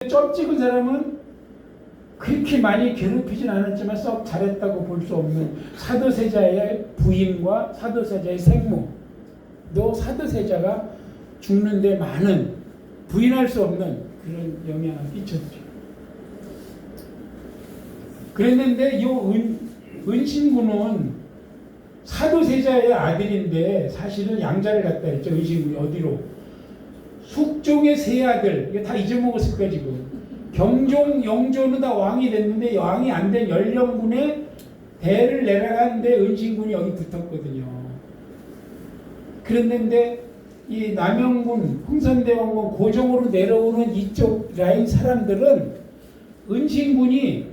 점 찍은 사람은 그렇게 많이 괴롭히진 않았지만 썩 잘했다고 볼 수 없는 사도세자의 부인과 사도세자의 생모도 사도세자가 죽는데 많은 부인할 수 없는 그런 영향을 끼쳤죠. 그랬는데 이 은신군은 사도세자의 아들인데 사실은 양자를 갖다 했죠. 은신군이 어디로? 숙종의 세 아들, 이게 다 잊어먹었을 거야 지금. 경종, 영조는 다 왕이 됐는데 왕이 안 된 연령군에 대를 내려갔는데 은신군이 여기 붙었거든요. 그랬는데 이 남영군, 흥선대원군, 고종으로 내려오는 이쪽 라인 사람들은 은신군이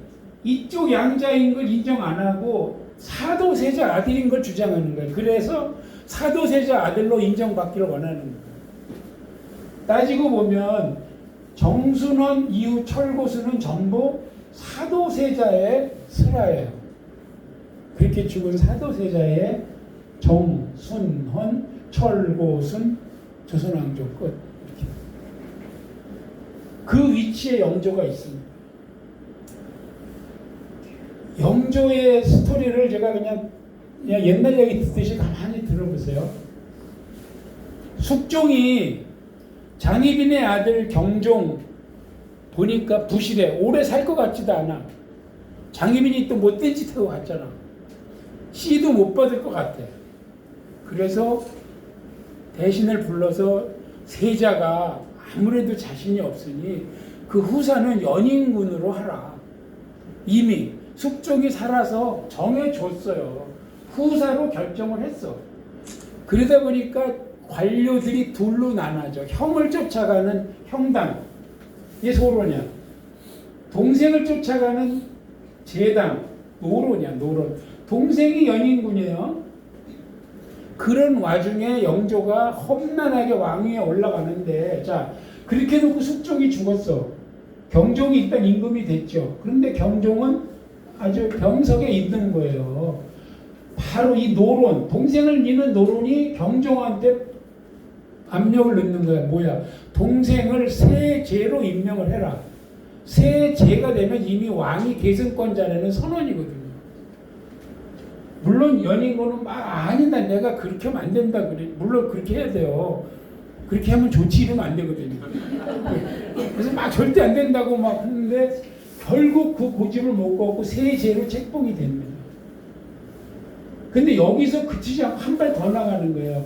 이쪽 양자인 걸 인정 안 하고 사도세자 아들인 걸 주장하는 거예요. 그래서 사도세자 아들로 인정받기를 원하는 거예요. 따지고 보면 정순원 이후 철고수는 전부 사도세자의 슬하예요. 그렇게 죽은 사도세자의 정순헌, 철고순, 조선왕조 끝. 이렇게. 그 위치에 영조가 있습니다. 영조의 스토리를 제가 그냥 옛날 얘기 듣듯이 가만히 들어보세요. 숙종이 장희빈의 아들 경종 보니까 부실해. 오래 살 것 같지도 않아. 장희빈이 또 못된 짓 하고 갔잖아. 씨도 못 받을 것 같아. 그래서 대신을 불러서 세자가 아무래도 자신이 없으니 그 후사는 연인군으로 하라. 이미 숙종이 살아서 정해줬어요. 후사로 결정을 했어. 그러다 보니까 관료들이 둘로 나눠져. 형을 쫓아가는 형당, 이게 소론이야. 동생을 쫓아가는 제당, 노론이야. 노론. 동생이 연인군이에요. 그런 와중에 영조가 험난하게 왕위에 올라가는데, 자, 그렇게 놓고 숙종이 죽었어. 경종이 일단 임금이 됐죠. 그런데 경종은 아주 병석에 있는 거예요. 바로 이 노론, 동생을 미는 노론이 경종한테 압력을 넣는 거야. 뭐야? 동생을 세제로 임명을 해라. 세제가 되면 이미 왕이 계승권자라는 선언이거든요. 물론 연인군은 막 아니다, 내가 그렇게 하면 안 된다 그래. 물론 그렇게 해야 돼요. 그렇게 하면 좋지 이러면 안 되거든요. 그래서 막 절대 안 된다고 막 하는데 결국 그 고집을 못 꺾고 세제로 책봉이 됩니다. 근데 여기서 그치지 않고 한 발 더 나가는 거예요.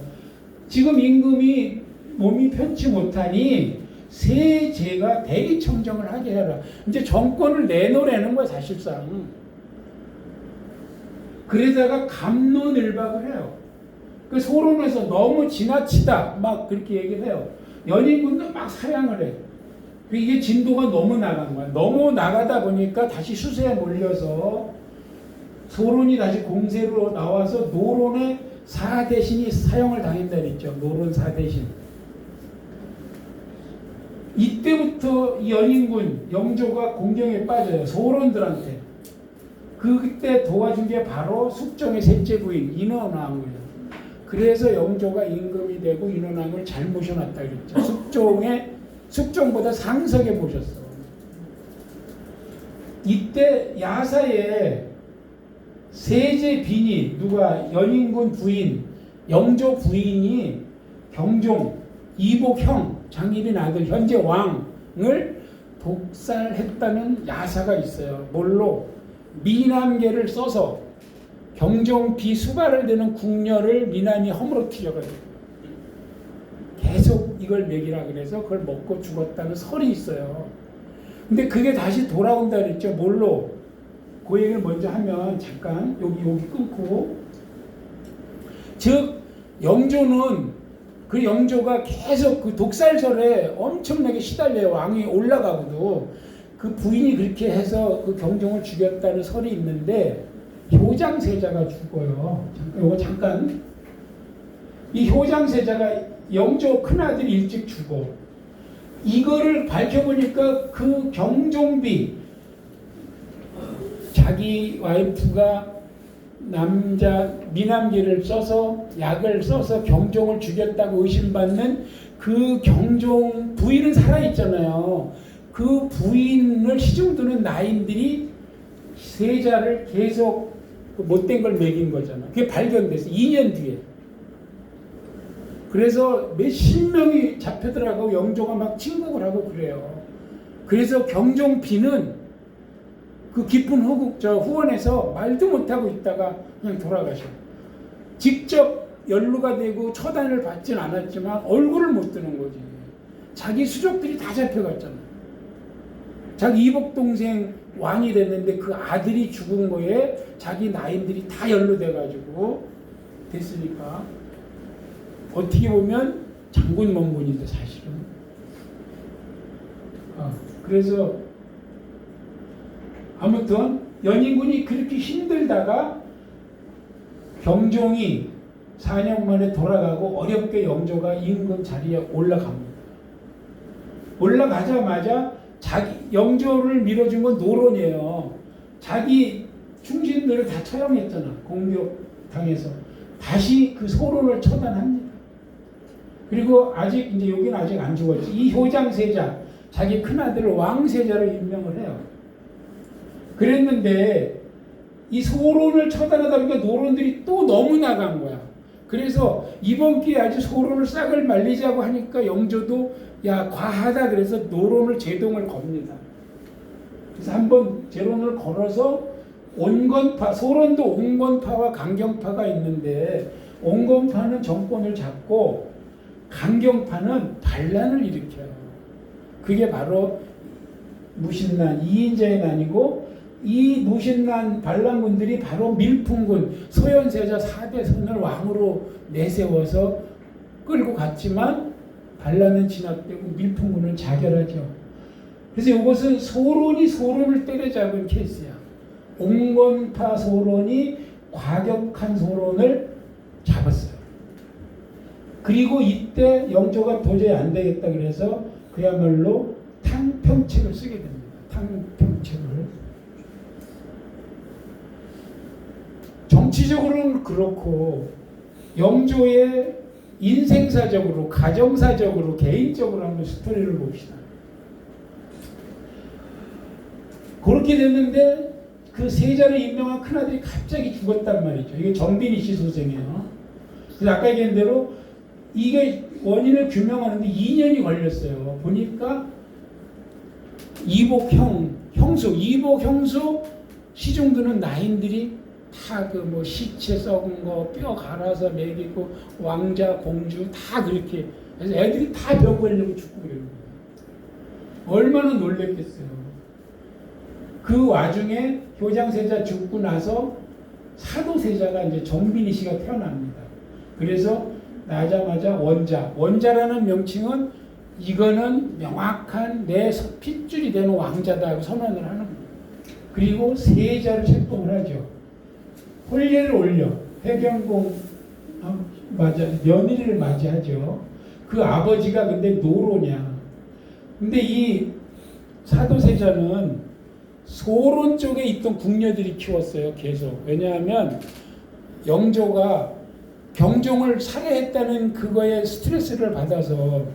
지금 임금이 몸이 편치 못하니 세제가 대리청정을 하게 해라. 이제 정권을 내놓으라는 거야 사실상. 그러다가 갑론을박을 해요. 그 소론에서 너무 지나치다 막 그렇게 얘기를 해요. 연인군도 막 사양을 해. 이게 진도가 너무 나간 거야. 너무 나가다 보니까 다시 수세에 몰려서 소론이 다시 공세로 나와서 노론의 사대신이 사형을 당했다 그랬죠. 노론 사대신. 이때부터 연인군, 영조가 공경에 빠져요. 소론들한테. 그때 도와준 게 바로 숙종의 셋째 부인 인원왕이에요. 그래서 영조가 임금이 되고 인원왕을 잘 모셔놨다 그랬죠. 숙종보다 상석에 모셨어. 이때 야사에 세제 빈이 누가 연인군 부인, 영조 부인이 경종, 이복형, 장희빈 아들, 현재 왕을 독살했다는 야사가 있어요. 뭘로? 미남계를 써서 경종 비수발을 되는 궁녀를 미남이 허물어뜨려가지고 계속 이걸 먹이라 그래서 그걸 먹고 죽었다는 설이 있어요. 근데 그게 다시 돌아온다 그랬죠. 뭘로? 그 얘기를 먼저 하면 잠깐 여기 끊고, 즉 영조는 그 영조가 계속 그 독살설에 엄청나게 시달려요. 왕이 올라가고도 그 부인이 그렇게 해서 그 경종을 죽였다는 설이 있는데 효장세자가 죽어요. 이거 잠깐. 이 효장세자가 영조 큰아들이 일찍 죽어. 이거를 밝혀보니까 그 경종비, 자기 와이프가 남자 미남계를 써서 약을 써서 경종을 죽였다고 의심받는 그 경종 부인은 살아있잖아요. 그 그 부인을 시중 두는 나인들이 세자를 계속 못된 걸 먹인 거잖아. 그게 발견됐어. 2년 뒤에. 그래서 몇십 명이 잡혀들어가고 영조가 막 침국을 하고 그래요. 그래서 경종비는 그 깊은 후원에서 말도 못하고 있다가 그냥 돌아가셔. 직접 연루가 되고 처단을 받진 않았지만 얼굴을 못 드는 거지. 자기 수족들이 다 잡혀갔잖아. 자기 이복 동생 왕이 됐는데 그 아들이 죽은 거에 자기 나인들이 다 연루돼가지고 됐으니까 어떻게 보면 장군 mon군인데 사실은. 그래서 아무튼 연인군이 그렇게 힘들다가 경종이 4년 만에 돌아가고 어렵게 영조가 임금 자리에 올라갑니다. 올라가자마자 영조를 밀어준 건 노론이에요. 자기 충신들을 다 처형했잖아. 공격당해서. 다시 그 소론을 처단합니다. 그리고 아직 이제 여기는 아직 안 죽었지. 이 효장세자, 자기 큰아들을 왕세자로 임명을 해요. 그랬는데 이 소론을 처단하다 보니까 노론들이 또 너무 나간 거야. 그래서 이번 기회에 아주 소론을 싹을 말리자고 하니까 영조도 야 과하다 그래서 노론을 제동을 겁니다. 그래서 한번 제론을 걸어서 온건파, 소론도 온건파와 강경파가 있는데 온건파는 정권을 잡고 강경파는 반란을 일으켜요. 그게 바로 무신난, 이인자의 난이고 이 무신난 반란군들이 바로 밀풍군, 소현세자 4대 선을 왕으로 내세워서 끌고 갔지만 반란은 진압되고 밀풍군은 자결하죠. 그래서 이것은 소론이 소론을 때려잡은 케이스야. 온건파 소론이 과격한 소론을 잡았어요. 그리고 이때 영조가 도저히 안 되겠다 그래서 그야말로 탕평책을 쓰게 됩니다. 탕평책을. 정치적으로는 그렇고 영조의 인생사적으로, 가정사적으로, 개인적으로 한번 스토리를 봅시다. 그렇게 됐는데 그 세자를 임명한 큰아들이 갑자기 죽었단 말이죠. 이게 정빈이 씨 소생이에요. 그래서 아까 얘기한 대로 이게 원인을 규명하는데 2년이 걸렸어요. 보니까 이복 형수 시중드는 나인들이 다 그 뭐 시체 썩은 거, 뼈 갈아서 먹이고 왕자, 공주 다 그렇게 그래서 애들이 다 병 걸리고 죽고 그러는 거예요. 얼마나 놀랬겠어요. 그 와중에 효장세자 죽고 나서 사도세자가 이제 정빈이 씨가 태어납니다. 그래서 나자마자 원자라는 명칭은 이거는 명확한 내 핏줄이 되는 왕자다고 선언을 하는 거예요. 그리고 세자를 책봉을 하죠. 혼례를 올려 해경공 며느리를 맞이하죠. 그 아버지가 근데 노로냐. 근데 이 사도세자는 소론 쪽에 있던 궁녀들이 키웠어요. 계속. 왜냐하면 영조가 경종을 살해했다는 그거에 스트레스를 받아서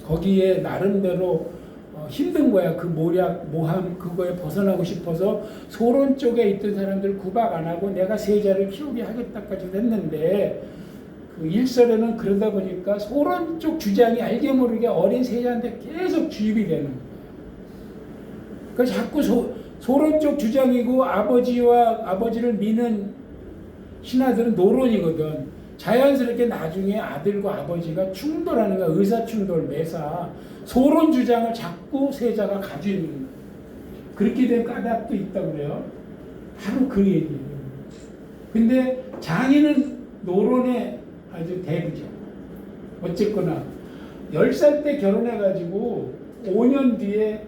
거기에 나름대로 힘든 거야. 그 모함 그거에 벗어나고 싶어서 소론 쪽에 있던 사람들 구박 안 하고 내가 세자를 키우게 하겠다까지도 했는데 그 일설에는 그러다 보니까 소론 쪽 주장이 알게 모르게 어린 세자한테 계속 주입이 되는 거야. 그래서 자꾸 소론 쪽 주장이고 아버지를 미는 신하들은 노론이거든. 자연스럽게 나중에 아들과 아버지가 충돌하는 거야. 의사충돌, 매사. 소론 주장을 자꾸 세자가 가지고 있는 거예요. 그렇게 된 까닭도 있다고 그래요. 바로 그 얘기예요. 근데 장인은 노론의 아주 대부죠. 어쨌거나 10살 때 결혼해가지고 5년 뒤에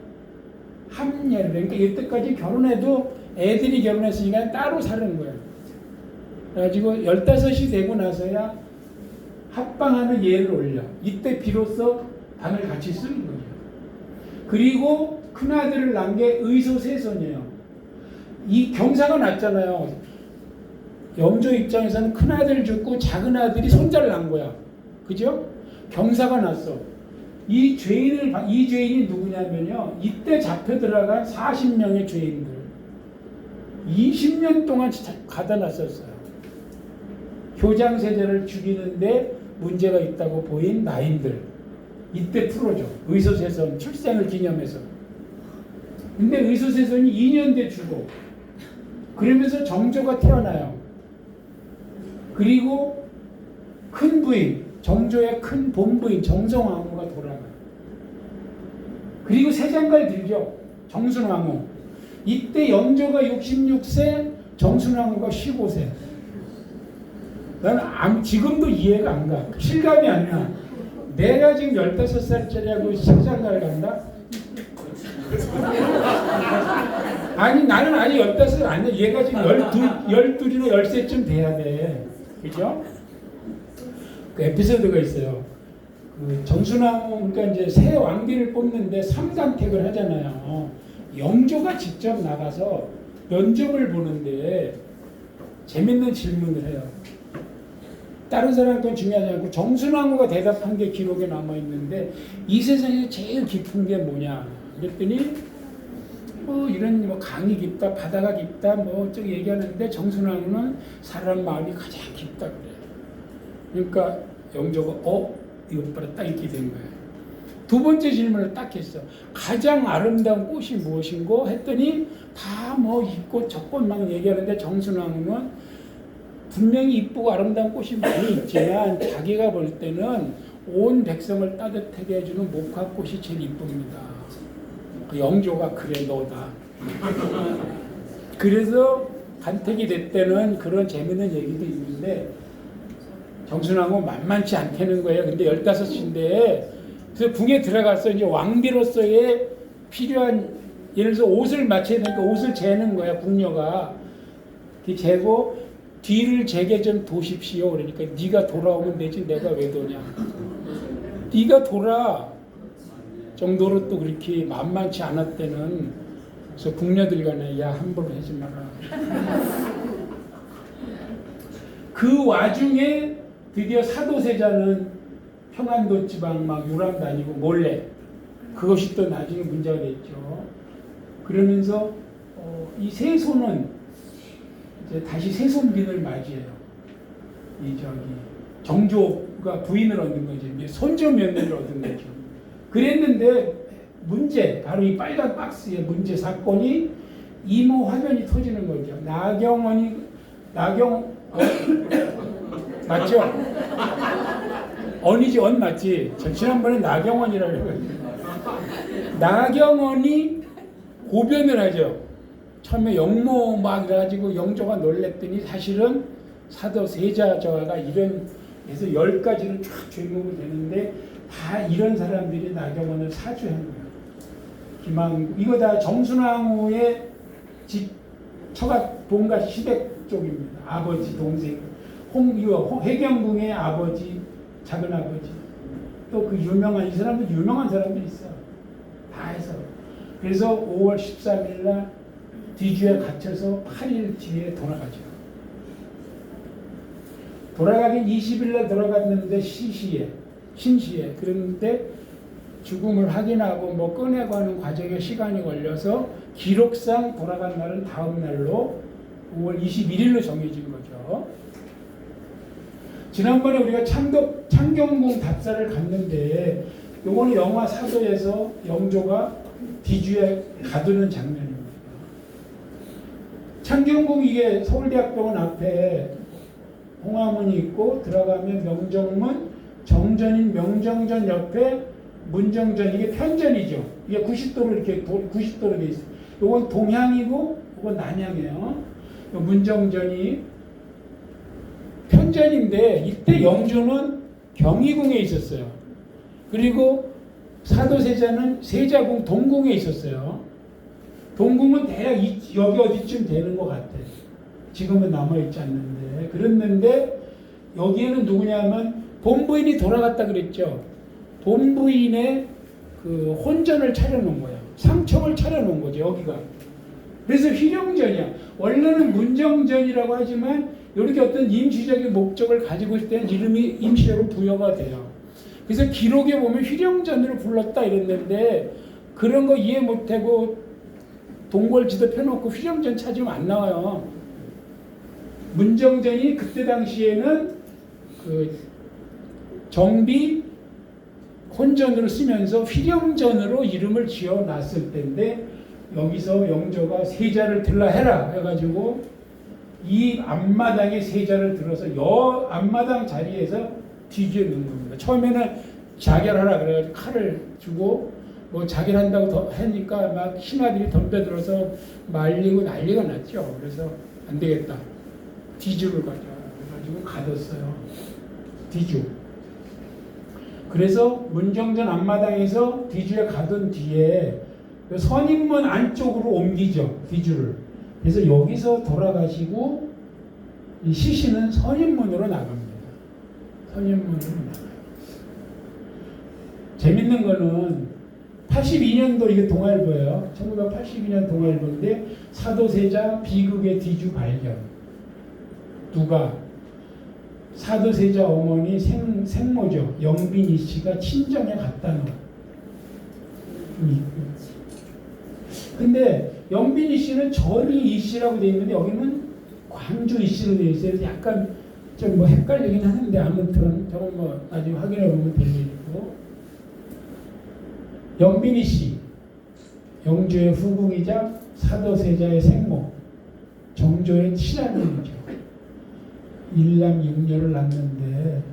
합례를, 그러니까 이때까지 결혼해도 애들이 결혼했으니까 따로 사는 거예요. 그래가지고 15이 되고 나서야 합방하는 예를 올려. 이때 비로소 방을 같이 쓰는 거죠. 그리고 큰아들을 낳은 게 의소세손이에요. 이 경사가 났잖아요. 영조 입장에서는 큰아들 죽고 작은아들이 손자를 낳은 거야. 그죠? 경사가 났어. 이 죄인이 누구냐면요. 이때 잡혀 들어간 40명의 죄인들. 20년 동안 가다 놨었어요. 효장세자를 죽이는데 문제가 있다고 보인 나인들. 이때 풀어줘. 의소세선 출생을 기념해서. 근데 의소세선이 2년 뒤에 죽어. 그러면서 정조가 태어나요. 그리고 큰 부인, 정조의 큰 본부인 정성왕후가 돌아가요. 그리고 세장갈 들죠. 정순왕후. 이때 영조가 66세, 정순왕후가 15세. 나는 지금도 이해가 안 가. 실감이 안 나. 내가 지금 15살짜리하고 세장갈 간다? 아니 나는 아직 15살 아니야. 얘가 지금 12이나 13쯤 돼야 돼. 그죠? 그 에피소드가 있어요. 그 정순왕후, 그러니까 이제 새 왕비를 뽑는데 3단택을 하잖아요. 영조가 직접 나가서 면접을 보는데 재밌는 질문을 해요. 다른 사람 건 중요하지 않고 정순왕후가 대답한 게 기록에 남아 있는데 이 세상에 제일 깊은 게 뭐냐? 그랬더니 이런 강이 깊다, 바다가 깊다, 저기 얘기하는데 정순왕후는 사람 마음이 가장 깊다 그래요. 그러니까 영조가 이것 봐라 딱 이렇게 된 거예요. 두 번째 질문을 딱 했어. 가장 아름다운 꽃이 무엇인고 했더니 다 이꽃 저꽃 막 얘기하는데 정순왕후는 분명히 이쁘고 아름다운 꽃이 많이 있지만 자기가 볼 때는 온 백성을 따뜻하게 해주는 목화꽃이 제일 이쁩니다. 그 영조가 그래 너다. 그래서 간택이 됐다는 그런 재밌는 얘기도 있는데 정순왕후 만만치 않다는 거예요. 근데 15인데 그래서 궁에 들어가서 이제 왕비로서의 필요한 예를 들어서 옷을 맞춰야 되니까 옷을 재는 거야 궁녀가. 그 재고 뒤를 재게 좀 도십시오. 그러니까 네가 돌아오면 되지 내가 왜 도냐. 네가 돌아 정도로 또 그렇게 만만치 않았다는. 그래서 궁녀들 간에 야 함부로 하지 마라. 그 와중에 드디어 사도세자는 평안도 지방 막 유람 다니고 몰래 그것이 또 나중에 문제가 됐죠. 그러면서 이 세손은 이제 다시 세손빈을 맞이해요. 이 정조가 부인을 얻는 거죠. 이제 손주 며느리를 얻은 거죠. 그랬는데 문제 바로 이 빨간 박스의 문제 사건이 이모 화변이 터지는 거죠. 맞죠? 언이지 언 맞지? 지난번에 나경원이라고 했거든요. 나경원이 고변을 하죠. 처음에 영모 막 이래가지고 영조가 놀랬더니 사실은 사도 세자저하가 이런 해서 10가지를 쫙 죄목이 되는데 다 이런 사람들이 나경원을 사주한 거예요. 이거 다 정순왕후의 집 처가 본가 시댁 쪽입니다. 아버지 동생 해경궁의 아버지 작은 아버지 또 그 유명한 이 사람들 유명한 사람들이 있어. 다 해서 그래서 5월 13일 날 뒤주에 갇혀서 8일 뒤에 돌아가죠. 돌아가긴 20일 날 돌아갔는데 신시에 그런데 죽음을 확인하고 꺼내고 하는 과정에 시간이 걸려서 기록상 돌아간 날은 다음 날로 5월 21일로 정해진 거죠. 지난번에 우리가 창경궁 답사를 갔는데 요거는 영화 사도에서 영조가 뒤주에 가두는 장면입니다. 창경궁 이게 서울대학병원 앞에 홍화문이 있고 들어가면 명정문, 정전인 명정전 옆에 문정전 이게 편전이죠. 이게 90도로 이렇게 90도로 돼 있어요. 요건 동향이고 요건 난향이에요. 요 문정전이 편전인데 이때 영조는 경희궁에 있었어요. 그리고 사도세자는 세자궁 동궁에 있었어요. 동궁은 대략 여기 어디쯤 되는 것 같아요. 지금은 남아있지 않는데 그랬는데 여기에는 누구냐면 본부인이 돌아갔다 그랬죠. 본부인의 그 혼전을 차려놓은 거야. 상청을 차려놓은 거죠. 여기가. 그래서 휘령전이야. 원래는 문정전이라고 하지만 이렇게 어떤 임시적인 목적을 가지고 있을 때는 이름이 임시적으로 부여가 돼요. 그래서 기록에 보면 휘령전으로 불렀다 이랬는데 그런 거 이해 못하고 동궐 지도 펴놓고 휘령전 찾으면 안 나와요. 문정전이 그때 당시에는 그 정비 혼전으로 쓰면서 휘령전으로 이름을 지어놨을 때인데 여기서 영조가 세자를 들라 해라 해가지고 이 앞마당에 세자를 들어서 여 앞마당 자리에서 뒤지어 놓은 겁니다. 처음에는 자결하라 그래가지고 칼을 주고 뭐 자결한다고 더 하니까 막 신하들이 덤벼들어서 말리고 난리가 났죠. 그래서 안 되겠다. 뒤주를 가자. 그래가지고 가뒀어요. 뒤주. 그래서 문정전 앞마당에서 뒤주에 가둔 뒤에 선인문 안쪽으로 옮기죠. 뒤주를. 그래서 여기서 돌아가시고 이 시신은 선인문으로 나갑니다. 선인문으로 나가요. 재밌는 거는 82년도 이게 동아일보예요. 1982년 동아일보인데 사도세자 비극의 뒤주 발견. 누가? 사도세자 어머니 생모죠. 영빈이 씨가 친정에 갖다 놓은. 근데 영빈이 씨는 전이 이 씨라고 되어 있는데 여기는 광주 이 씨로 되어 있어요. 약간 좀 뭐 헷갈리긴 하는데 아무튼 저건 뭐 나중에 확인해 보면 될 일이고. 영빈이 씨, 영조의 후궁이자 사도세자의 생모, 정조의 친할머니죠. 일남 육녀를 낳는데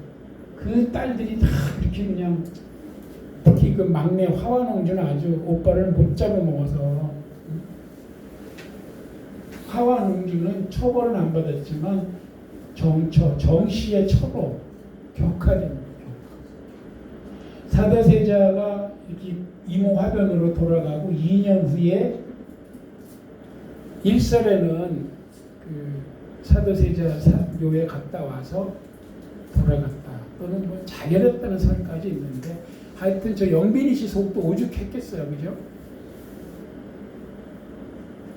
그 딸들이 다 이렇게 그냥 특히 그 막내 화완옹주는 아주 오빠를 못 잡아먹어서 화완옹주는 처벌은 안 받았지만 정씨의 처로 격하됩니다. 사도세자가 이렇게 이모화변으로 돌아가고 2년 후에 일설에는 그 사도세자 묘에 갔다 와서 돌아갔다 또는 뭐 자결했다는 설까지 있는데 하여튼 저 영빈이 씨 속도 오죽했겠어요, 그죠?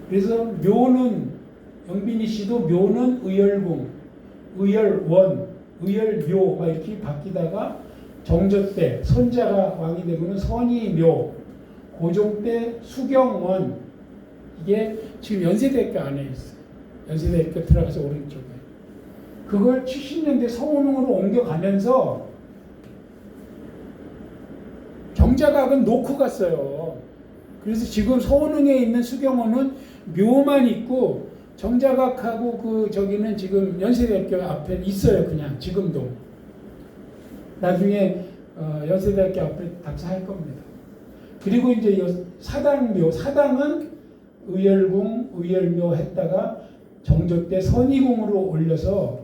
그래서 묘는 영빈이 씨도 묘는 의열궁, 의열원, 의열묘 막 이렇게 바뀌다가 정조 때 손자가 왕이 되고는 선의묘, 고종 때 수경원. 이게 지금 연세대학교 안에 있어요. 연세대학교 들어가서 오른쪽에. 그걸 70년대 서원흥으로 옮겨가면서 경자각은 놓고 갔어요. 그래서 지금 서원흥에 있는 수경원은 묘만 있고 정자각하고 그 저기는 지금 연세대학교 앞에 있어요. 그냥 지금도. 나중에 연세대학교 앞에 답사할 겁니다. 그리고 이제 사당묘, 사당은 의열궁, 의열묘 했다가 정조 때 선의궁으로 올려서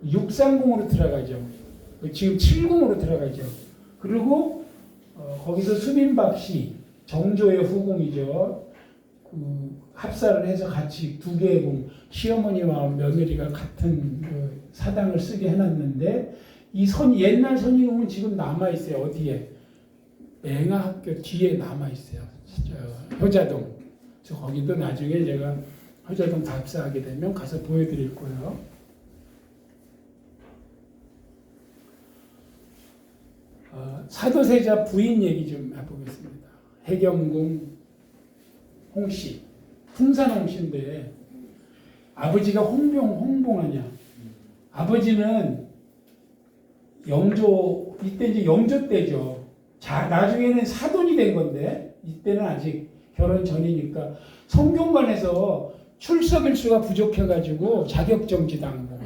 육상궁으로 들어가죠. 지금 7궁으로 들어가죠. 그리고 거기서 수민박씨, 정조의 후궁이죠. 그 합사를 해서 같이 두 개의 궁, 시어머니와 며느리가 같은 그 사당을 쓰게 해놨는데 이 옛날 선의궁은 지금 남아 있어요. 어디에? 맹하학교 뒤에 남아 있어요. 효자동. 거기도 나중에 제가 효자동 답사하게 되면 가서 보여드릴 거예요. 사도세자 부인 얘기 좀 해보겠습니다. 해경궁 홍씨, 풍산 홍씨인데 아버지가 홍봉하냐? 아버지는 영조, 이때 이제 영조 때죠. 나중에는 사돈이 된 건데 이때는 아직 결혼 전이니까 성균관에서 출석일수가 부족해가지고 자격정지 당하고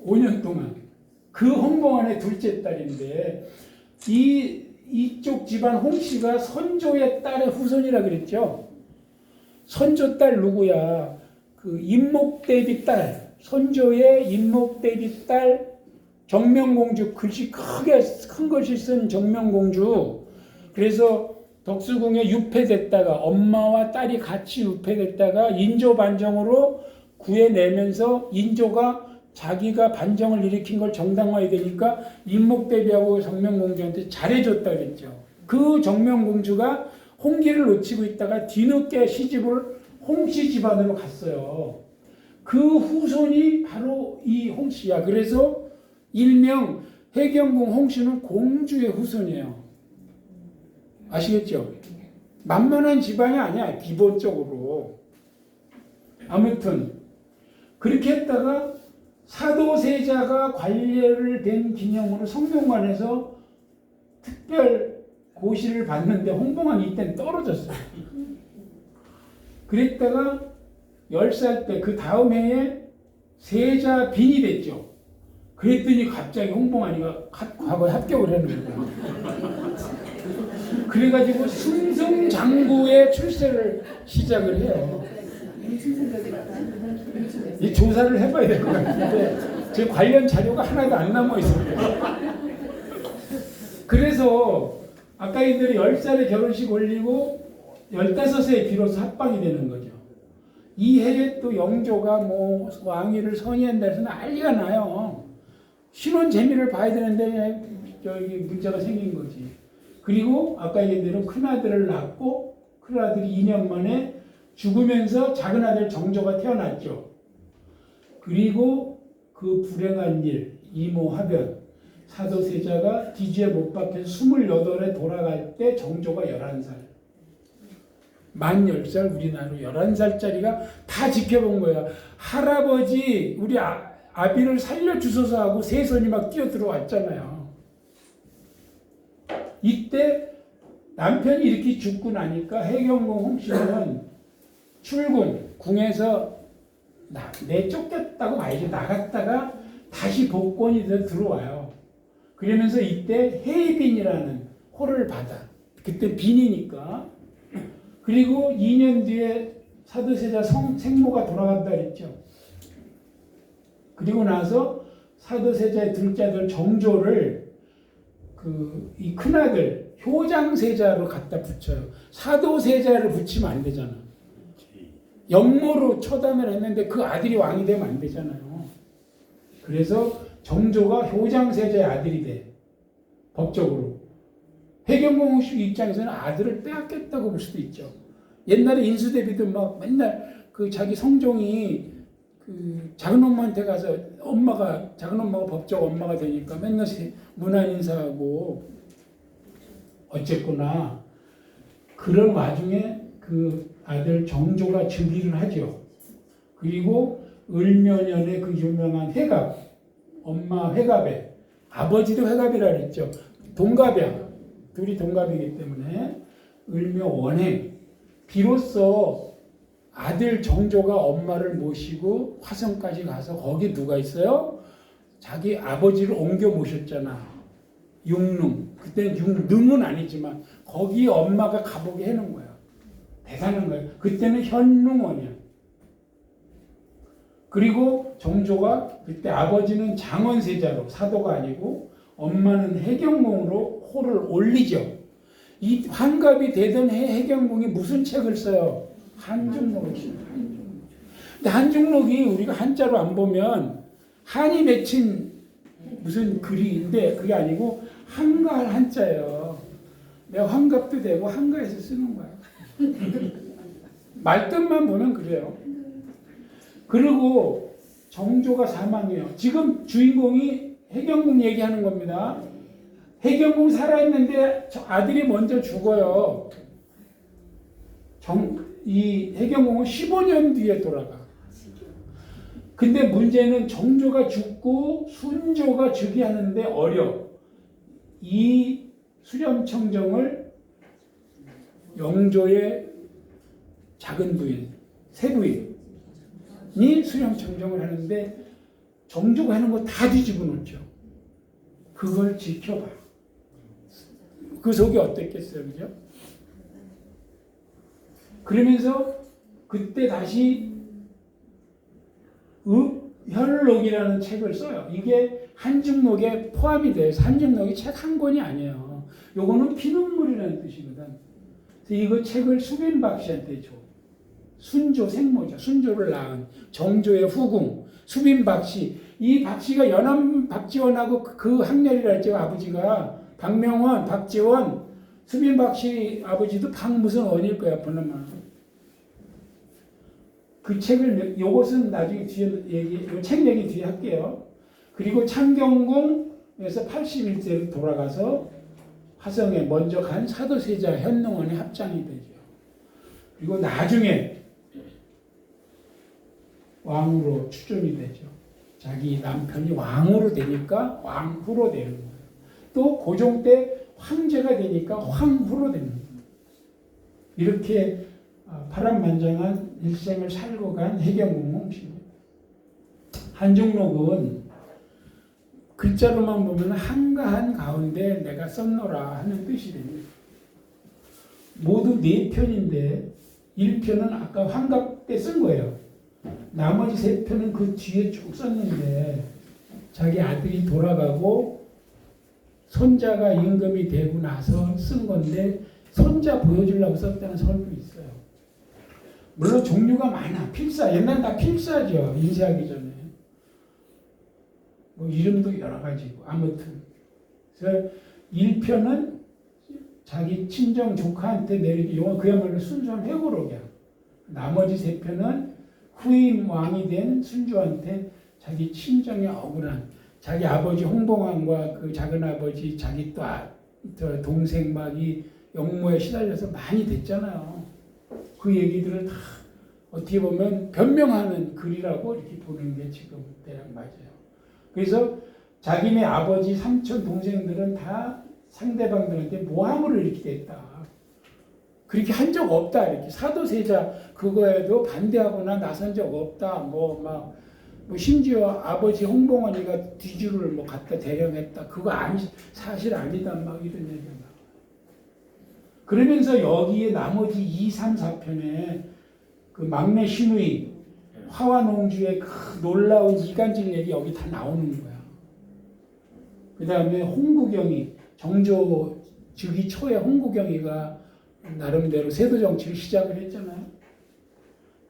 5년 동안. 그 홍봉안의 둘째 딸인데 이쪽 집안 홍씨가 선조의 딸의 후손이라 그랬죠. 선조 딸 누구야? 그 임목대비 딸, 선조의 임목대비 딸 정명공주, 글씨 크게 큰 글씨 쓴 정명공주. 그래서 덕수궁에 유폐됐다가 엄마와 딸이 같이 유폐됐다가 인조 반정으로 구해내면서 인조가 자기가 반정을 일으킨 걸 정당화해야 되니까 임목대비하고 정명공주한테 잘해줬다 그랬죠. 그 정명공주가 홍기를 놓치고 있다가 뒤늦게 시집을 홍씨 집안으로 갔어요. 그 후손이 바로 이 홍씨야. 그래서 일명 해경궁 홍씨는 공주의 후손이에요. 아시겠죠? 만만한 집안이 아니야, 기본적으로. 아무튼 그렇게 했다가 사도세자가 관례를 된 기념으로 성균관에서 특별 고시를 받는데 홍봉안이 이때는 떨어졌어요. 그랬다가 10살 때 그 다음 해에 세자 빈이 됐죠. 그랬더니 갑자기 홍봉안이가 과거에 합격을 했는 거예요. 그래가지고 승승장구의 출세를 시작을 해요. 이 조사를 해봐야 될 것 같은데 제 관련 자료가 하나도 안 남아 있습니다. 그래서 아까 이들이 10살에 결혼식 올리고 15세에 비로소 합방이 되는 거죠. 이 해에 또 영조가 뭐 왕위를 선의한다 해서 난리가 나요. 신혼 재미를 봐야 되는데 저기 문제가 생긴 거지. 그리고 아까 얘기한 대로 큰아들을 낳고 큰아들이 2년 만에 죽으면서 작은아들 정조가 태어났죠. 그리고 그 불행한 일, 이모 화변, 사도세자가 기지에 못 박혀서 28에 돌아갈 때 정조가 11살. 만 10살 우리나라로 11살짜리가 다 지켜본 거야. 할아버지 우리 아비를 살려주소서 하고 세손이 막 뛰어들어왔잖아요. 이때 남편이 이렇게 죽고 나니까 해경궁 홍씨는 출궁, 궁에서 내쫓겼다고 말이죠. 나갔다가 다시 복권이 들어와요. 그러면서 이때 해빈이라는 호를 받아. 그때 빈이니까. 그리고 2년 뒤에 사도세자 생모가 돌아간다 그랬죠. 그리고 나서 사도세자의 둘째 아들 정조를 이 큰아들 효장세자로 갖다 붙여요. 사도세자를 붙이면 안 되잖아. 역모로 처담을 했는데 그 아들이 왕이 되면 안 되잖아요. 그래서 정조가 효장세자의 아들이 돼. 법적으로. 해경궁 입장에서는 아들을 빼앗겼다고 볼 수도 있죠. 옛날에 인수대비도 막 맨날 그 자기 성종이 그 작은 엄마한테 가서 작은 엄마가 법적 엄마가 되니까 맨날 문안 인사하고 어쨌거나 그런 와중에 그 아들 정조가 즉위를 하죠. 그리고 을묘년에 그 유명한 회갑, 엄마 회갑에 아버지도 회갑이라 그랬죠. 동갑이야. 둘이 동갑이기 때문에 을묘 원행 비로소 아들 정조가 엄마를 모시고 화성까지 가서 거기 누가 있어요? 자기 아버지를 옮겨 모셨잖아. 육릉. 그때는 육릉은 아니지만 거기 엄마가 가보게 해놓은 거야. 대단한 거야. 그때는 현릉원이야. 그리고 정조가 그때 아버지는 장원세자로 사도가 아니고 엄마는 해경궁으로 호를 올리죠. 이 환갑이 되던 해경궁이 무슨 책을 써요? 한중록을 써요. 근데 한중록이 우리가 한자로 안 보면 한이 맺힌 무슨 글인데 그게 아니고 한가할 한자예요. 내가 환갑도 되고 한가해서 쓰는 거야. 말뜻만 보면 그래요. 그리고 정조가 사망해요. 지금 주인공이 해경궁 얘기하는 겁니다. 해경궁 살아있는데 아들이 먼저 죽어요. 이 해경궁은 15년 뒤에 돌아가. 근데 문제는 정조가 죽고 순조가 즉위하는데 어려. 이 수렴청정을 영조의 작은 부인, 세부인이 수렴청정을 하는데 정조가 하는 거 다 뒤집어 놓죠. 그걸 지켜봐. 그 속이 어땠겠어요, 그죠? 그러면서 그때 다시 현록이라는 책을 써요. 이게 한중록에 포함이 돼요. 한중록이 책 한 권이 아니에요. 요거는 피눈물이라는 뜻이거든. 그래서 이거 책을 수빈박 씨한테 줘. 순조 생모죠. 순조를 낳은 정조의 후궁 수빈박 씨. 이 박 씨가 연암 박지원하고 그 학렬이라 했죠. 아버지가 박명원, 박지원, 수빈박 씨 아버지도 박 무슨 원일 거야. 보나마. 그 책을 요것은 나중에 뒤에 요 책 얘기 뒤에 할게요. 그리고 창경궁에서 81세로 돌아가서 화성에 먼저 간 사도세자 현능원에 합장이 되죠. 그리고 나중에 왕으로 추존이 되죠. 자기 남편이 왕으로 되니까 왕후로 되는 거예요. 또 고종 때 황제가 되니까 황후로 되는 거예요. 이렇게 파란만장한 일생을 살고 간 해경궁 홍씨입니다. 한중록은 글자로만 보면 한가한 가운데 내가 썼노라 하는 뜻이 됩니다. 모두 4편인데 1편은 아까 환갑 때 쓴 거예요. 나머지 3편은 그 뒤에 쭉 썼는데 자기 아들이 돌아가고 손자가 임금이 되고 나서 쓴 건데 손자 보여주려고 썼다는 설도 있어요. 물론 종류가 많아. 필사. 옛날엔 다 필사죠. 인쇄하기 전에. 뭐 이름도 여러 가지고 아무튼. 그래서 1편은 자기 친정 조카한테 내리기 용어 그야말로 순수한 회고록이야. 나머지 3편은 후임 왕이 된 순주한테 자기 친정에 억울한 자기 아버지 홍봉왕과 그 작은 아버지 자기 또 동생 막이 역모에 시달려서 많이 됐잖아요. 그 얘기들을 다 어떻게 보면 변명하는 글이라고 이렇게 보는 게 지금 대략 맞아요. 그래서 자기네 아버지, 삼촌, 동생들은 다 상대방들한테 모함으로 이렇게 됐다. 그렇게 한 적 없다. 이렇게 사도세자 그거에도 반대하거나 나선 적 없다. 뭐 심지어 아버지 홍봉원이가 뒤주를 뭐 갖다 대령했다. 그거 사실 아니다. 막 이런 얘기가 나와요. 그러면서 여기에 나머지 2, 3, 4편에 그 막내 신우이 화완홍주의 그 놀라운 이간질 얘기 여기 다 나오는 거야. 그 다음에 홍구경이 정조 즉위 초에 홍구경이가 나름대로 세도 정치를 시작을 했잖아요.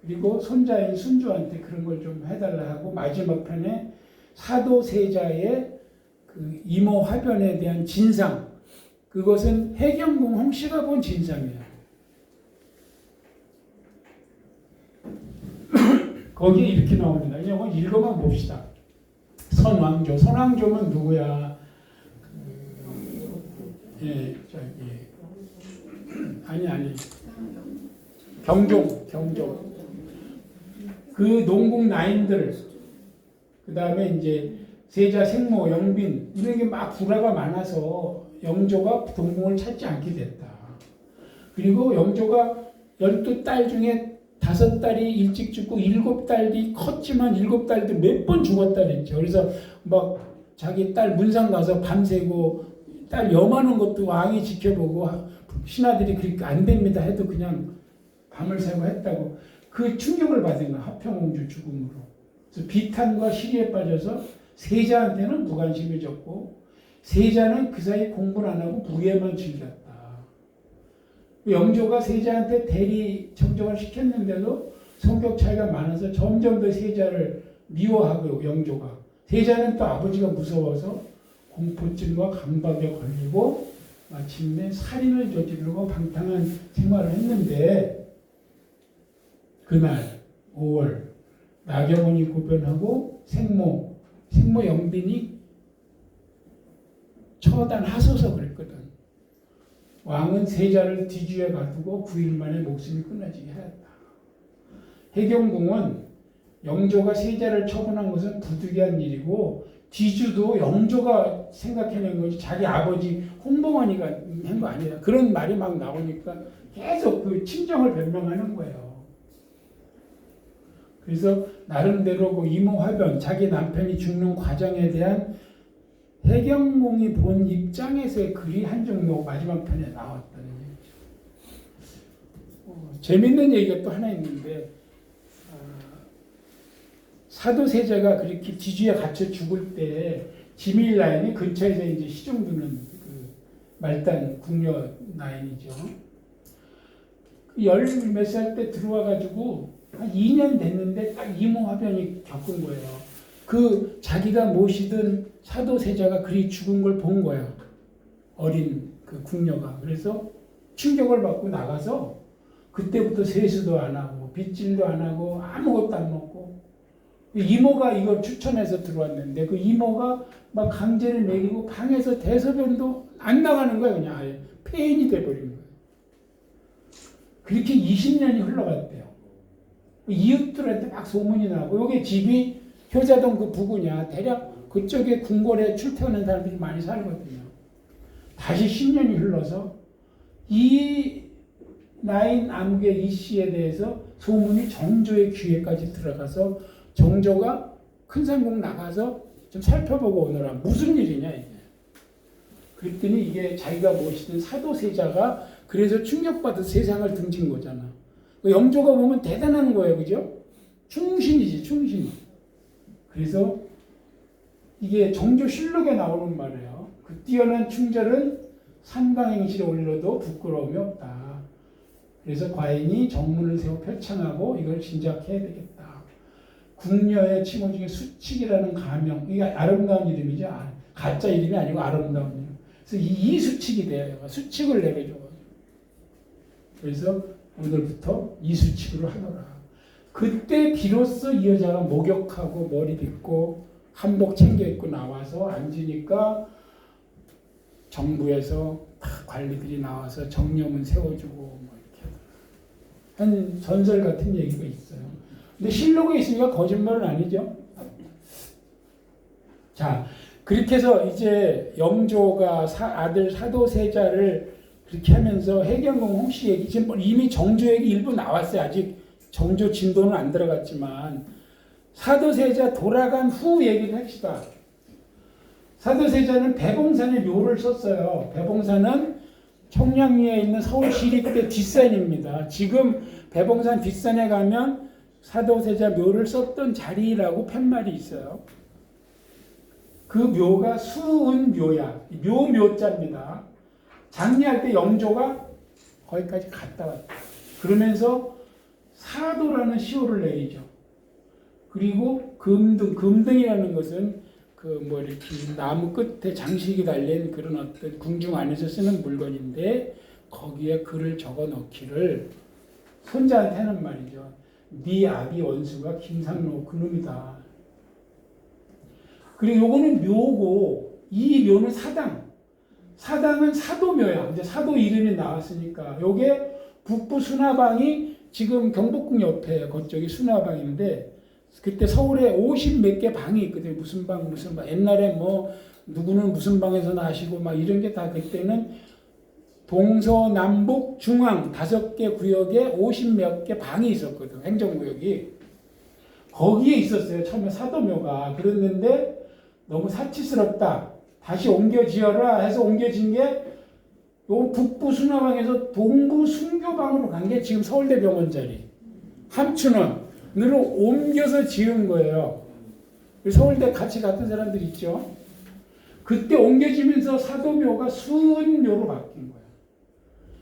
그리고 손자인 순주한테 그런 걸 좀 해달라 하고 마지막 편에 사도세자의 그 이모 화변에 대한 진상 그것은 해경궁 홍씨가 본 진상이에요. 거기에 이렇게 나옵니다. 이거 읽어만 봅시다. 선왕조. 선왕조는 누구야? 아니. 경종. 그 농국 나인들, 그 다음에 이제 세자, 생모, 영빈 이런 게 막 불화가 많아서 영조가 동궁을 찾지 않게 됐다. 그리고 영조가 12딸 중에 5딸이 일찍 죽고 7딸이 컸지만 7딸도 몇 번 죽었다 그랬죠. 그래서 막 자기 딸 문상 가서 밤새고 딸 염하는 것도 왕이 지켜보고 신하들이 그렇게 안 됩니다 해도 그냥 밤을 새고 했다고 그 충격을 받은 거야. 하평공주 죽음으로. 그래서 비탄과 시리에 빠져서 세자한테는 무관심이 졌고 세자는 그 사이 공부를 안 하고 무예만 즐겼다. 영조가 세자한테 대리 정정을 시켰는데도 성격 차이가 많아서 점점 더 세자를 미워하고 영조가 세자는 또 아버지가 무서워서 공포증과 강박에 걸리고 마침내 살인을 저지르고 방탕한 생활을 했는데 그날 5월 나경원이 고변하고 생모 영빈이 처단하소서 그랬거든. 왕은 세자를 뒤주에 가두고 9일 만에 목숨이 끊어지게 하였다. 해경궁은 영조가 세자를 처분한 것은 부득이한 일이고 뒤주도 영조가 생각해낸 거지 자기 아버지 홍봉원이가 한 거 아니야. 그런 말이 막 나오니까 계속 그 친정을 변명하는 거예요. 그래서 나름대로 그 이모 화변 자기 남편이 죽는 과정에 대한 해경궁이 본 입장에서의 글이 한중록 마지막 편에 나왔다는 얘기죠. 재밌는 얘기가 또 하나 있는데 사도세자가 그렇게 뒤주에 갇혀 죽을 때 지밀 라인이 근처에서 이제 시중 두는 그 말단 궁녀 라인이죠. 열 몇 살 때 들어와가지고 한 2년 됐는데 딱 이모 화변이 겪은 거예요. 그 자기가 모시던 사도세자가 그리 죽은 걸 본 거야. 어린 그 궁녀가. 그래서 충격을 받고 나가서 그때부터 세수도 안 하고 빗질도 안 하고 아무것도 안 먹고 이모가 이걸 추천해서 들어왔는데 그 이모가 막 강제를 먹이고 방에서 대소변도 안 나가는 거예요. 그냥 아예 폐인이 돼버린 거예요. 그렇게 20년이 흘러갔대요. 이웃들한테 막 소문이 나고 여기 집이 효자동 그 부근이야. 대략 그쪽에 궁궐에 출퇴하는 사람들이 많이 살거든요. 다시 10년이 흘러서 이 나인 암흑의 이 씨에 대해서 소문이 정조의 귀에까지 들어가서 정조가 큰 상궁 나가서 좀 살펴보고 오느라 무슨 일이냐 이게. 그랬더니 이게 자기가 모시던 사도세자가 그래서 충격받아 세상을 등진 거잖아. 영조가 보면 대단한 거예요, 그죠? 충신이지, 충신. 그래서 이게 정조실록에 나오는 말이에요. 그 뛰어난 충절은 삼강행실에 올려도 부끄러움이 없다. 그래서 과인이 정문을 세워 표창하고 이걸 진작해야 되겠다. 궁녀의 칭호 중에 수칙이라는 가명, 이게 아름다운 이름이죠. 가짜 이름이 아니고 아름다운 이름. 그래서 이 수칙이 돼요. 수칙을 내려줘가지고. 그래서 오늘부터 이 수칙으로 하노라. 그때 비로소 이 여자가 목욕하고 머리 빗고 한복 챙겨 입고 나와서 앉으니까 정부에서 관리들이 나와서 정념은 세워주고 뭐 이렇게 한 전설 같은 얘기가 있어요. 근데 실록에 있으니까 거짓말은 아니죠. 자, 그렇게 해서 이제 영조가 아들 사도세자를 그렇게 하면서 해경궁 홍씨 얘기 지금 이미 정조 얘기 일부 나왔어요. 아직 정조 진도는 안 들어갔지만 사도세자 돌아간 후 얘기를 합시다. 사도세자는 배봉산에 묘를 썼어요. 배봉산은 청량리에 있는 서울시립대 뒷산입니다. 지금 배봉산 뒷산에 가면 사도세자 묘를 썼던 자리라고 팻말이 있어요. 그 묘가 수은묘야. 묘자입니다. 장례할 때 영조가 거기까지 갔다 왔다. 그러면서 사도라는 시호를 내리죠. 그리고 금등이라는 것은 이렇게 나무 끝에 장식이 달린 그런 어떤 궁중 안에서 쓰는 물건인데 거기에 글을 적어 넣기를 손자한테 하는 말이죠. 네 아비 원수가 김상로 그놈이다. 그리고 요거는 묘고 이 묘는 사당. 사당은 사도묘야. 이제 사도 이름이 나왔으니까 요게 북부 수나방이 지금 경복궁 옆에 그쪽이 수나방인데 그때 서울에 50몇 개 방이 있거든요. 무슨 방. 옛날에 뭐 누구는 무슨 방에서 나시고 막 이런 게 다 그때는 동서남북 중앙 5개 구역에 50몇 개 방이 있었거든. 행정구역이. 거기에 있었어요. 처음에 사도묘가. 그랬는데 너무 사치스럽다. 다시 옮겨 지어라 해서 옮겨진 게 요 북부 수나방에서 동부 순교방으로 간 게 지금 서울대병원 자리. 함춘원으로 옮겨서 지은 거예요. 서울대 같이 갔던 사람들 있죠. 그때 옮겨지면서 사도묘가 수은묘로 바뀐 거예요.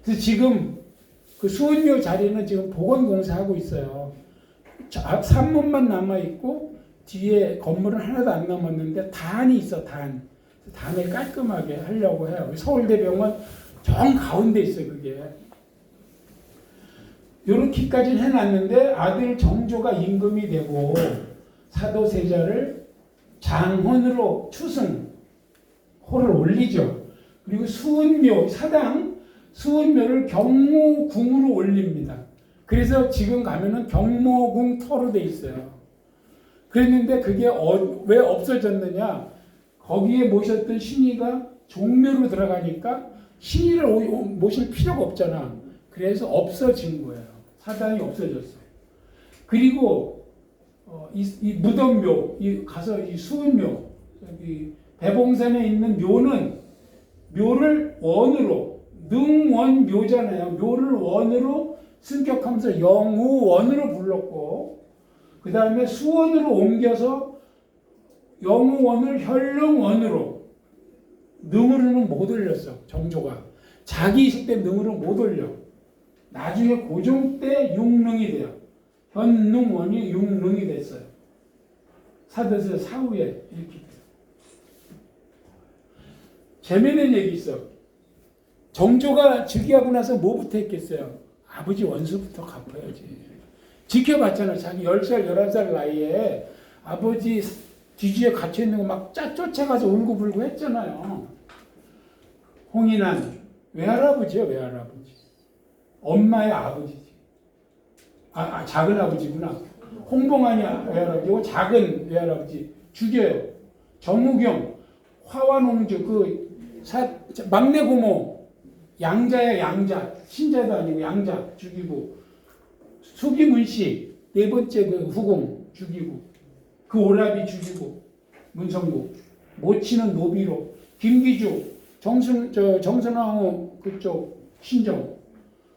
그래서 지금 그 수은묘 자리는 지금 보건공사하고 있어요. 산문만 남아있고 뒤에 건물은 하나도 안 남았는데 단이 있어, 단. 단을 깔끔하게 하려고 해요. 서울대병원 정 가운데 있어요, 그게. 요렇게까지는 해놨는데 아들 정조가 임금이 되고 사도세자를 장헌으로 추승, 호를 올리죠. 그리고 수은묘, 사당, 수은묘를 경모궁으로 올립니다. 그래서 지금 가면은 경모궁 터로 돼 있어요. 그랬는데 그게 왜 없어졌느냐? 거기에 모셨던 신이가 종묘로 들어가니까 신이를 모실 필요가 없잖아. 그래서 없어진 거예요. 사당이 없어졌어요. 그리고 이 무덤묘, 가서 이 수은묘, 여기 배봉산에 있는 묘를 원으로, 능원묘잖아요. 묘를 원으로 승격하면서 영우원으로 불렀고, 그 다음에 수원으로 옮겨서 영우원을 현릉원으로, 능으로는 못 올렸어, 정조가. 자기 있을 때 능으로 못 올려. 나중에 고종 때 육릉이 돼요. 현능원이 육릉이 됐어요. 사도세 사후에 이렇게. 재미있는 얘기 있어. 정조가 즉위하고 나서 뭐부터 했겠어요? 아버지 원수부터 갚아야지. 지켜봤잖아. 자기 10살, 11살 나이에 아버지 뒤주에 갇혀 있는 거 막 쫓아가서 울고불고 했잖아요. 홍인환 외할아버지요, 외할아버지. 엄마의 아버지지. 작은 아버지구나. 홍봉환이 외할아버지고 작은 외할아버지 죽여요. 정우경, 화완홍주 막내 고모 양자야, 양자. 신자도 아니고 양자 죽이고, 수기문 씨 네 번째 그 후궁 죽이고, 그 오라비 죽이고, 문성국 모치는 노비로, 김기주, 정선왕후 그쪽 신정.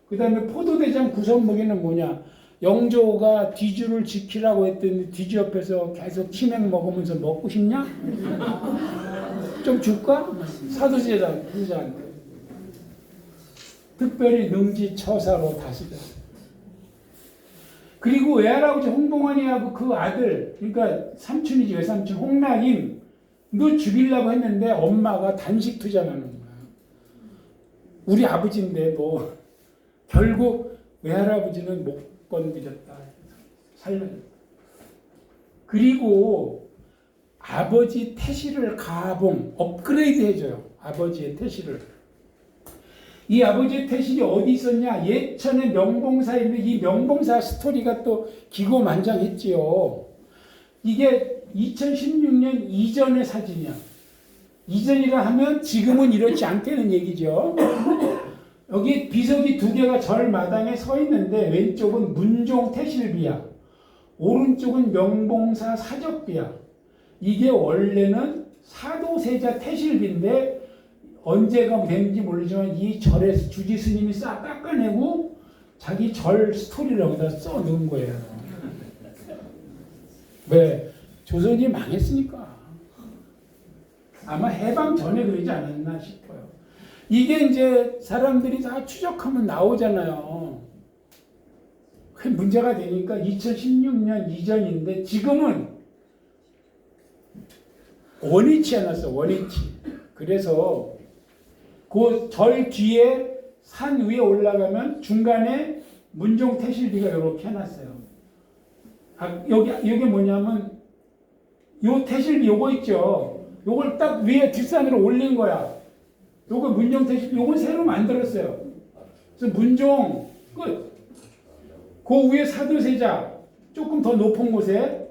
그 다음에 포도대장 구성목에는 뭐냐, 영조가 뒤주를 지키라고 했더니 뒤주 옆에서 계속 치맥 먹으면서 먹고 싶냐? 좀 줄까? 사도제자한테 특별히 능지처사로 다시다. 그리고 외할아버지 홍봉환이하고 그 아들, 그러니까 삼촌이지, 외삼촌 홍락임, 너 죽이려고 했는데 엄마가 단식 투자하는 거야. 우리 아버지인데 뭐 결국 외할아버지는 못 건드렸다. 살려. 그리고 아버지 태실을 가봉 업그레이드 해줘요. 아버지의 태실을. 이 아버지의 태실이 어디 있었냐? 예천의 명봉사인데, 이 명봉사 스토리가 또 기고만장했지요. 이게 2016년 이전의 사진이야. 이전이라 하면 지금은 이렇지 않다는 얘기죠. 여기 비석이 두 개가 절 마당에 서 있는데, 왼쪽은 문종 태실비야, 오른쪽은 명봉사 사적비야. 이게 원래는 사도세자 태실비인데 언제가 됐는지 모르지만 이 절에서 주지 스님이 싹 깎아내고 자기 절 스토리를 여기다 써 넣은 거예요. 왜? 조선이 망했으니까. 아마 해방 전에 그러지 않았나 싶어요. 이게 이제 사람들이 다 추적하면 나오잖아요. 그 문제가 되니까 2016년 이전인데 지금은 원위치 않았어. 원위치. 그래서 그 절 뒤에 산 위에 올라가면 중간에 문종 태실비가 이렇게 해놨어요. 여기 뭐냐면 요 태실비 요거 있죠. 요걸 딱 위에 뒷산으로 올린 거야. 요거 문종 태실비, 요건 새로 만들었어요. 그래서 문종 끝. 그 위에 사도세자 조금 더 높은 곳에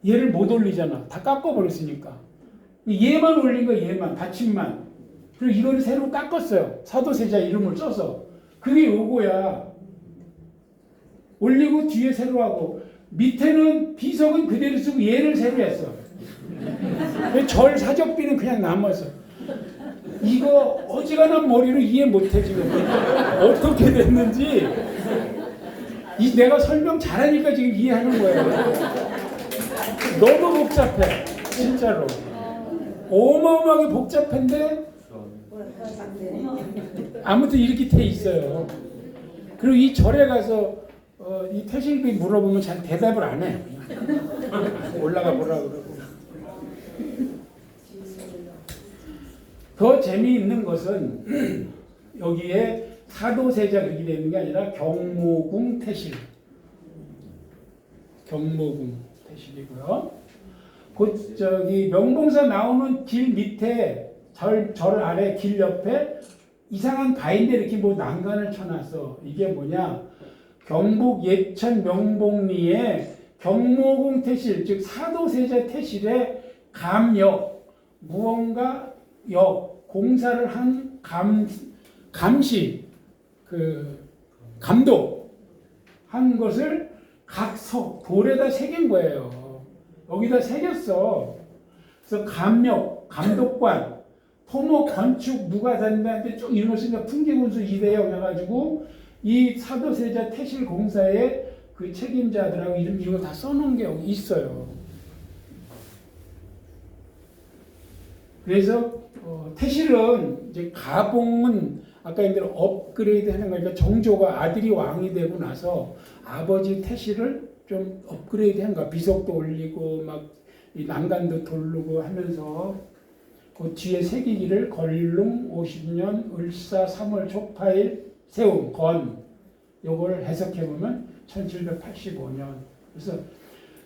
얘를 못 올리잖아. 다 깎아버렸으니까. 얘만 올린 거야, 얘만. 받침만. 그리고 이거를 새로 깎았어요. 사도세자 이름을 써서. 그게 요거야. 올리고 뒤에 새로 하고. 밑에는 비석은 그대로 쓰고 얘를 새로 했어. 절 사적비는 그냥 남았어. 이거 어지간한 머리로 이해 못해 지금. 어떻게 됐는지. 내가 설명 잘하니까 지금 이해하는 거예요. 너무 복잡해. 진짜로. 어마어마하게 복잡한데 아무튼 이렇게 돼 있어요. 그리고 이 절에 가서 이 태실비 물어보면 잘 대답을 안 해. 올라가 보라 그러고. 더 재미있는 것은 여기에 사도세자 그렇게 되어 있는 게 아니라 경모궁 태실. 경모궁 태실이고요. 곧 명봉사 나오는 길 밑에 절 아래 길 옆에 이상한 바인데 이렇게 뭐 난간을 쳐놨어. 이게 뭐냐? 경북 예천 명봉리에 경모궁 태실, 즉 사도세자 태실의 감역, 무언가 역, 공사를 한 감시, 감독 한 것을 각 돌에다 새긴 거예요. 여기다 새겼어. 그래서 감역, 감독관, 토목, 건축, 누가 다닌다는데 쭉 이런 거 쓰니까 풍계군수 이대영 해가지고 이 사도세자 태실 공사의 그 책임자들하고 이름 이거 다 써놓은 게 여기 있어요. 그래서 태실은 이제 가봉은 아까 얘기한 대로 업그레이드 하는 거니까 정조가 아들이 왕이 되고 나서 아버지 태실을 좀 업그레이드 한 거야. 비석도 올리고 막 이 난간도 돌르고 하면서 그 뒤에 새기기를 걸릉 50년 을사 3월 초파일 세움 건 요걸 해석해 보면 1785년. 그래서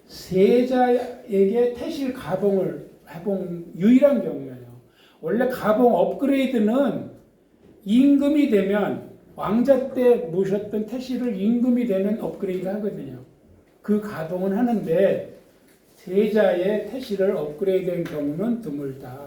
세자에게 태실 가봉을 해본 유일한 경우예요. 원래 가봉 업그레이드는 임금이 되면 왕자 때 모셨던 태실을 임금이 되면 업그레이드 하거든요. 그 가봉은 하는데 세자의 태실을 업그레이드한 경우는 드물다.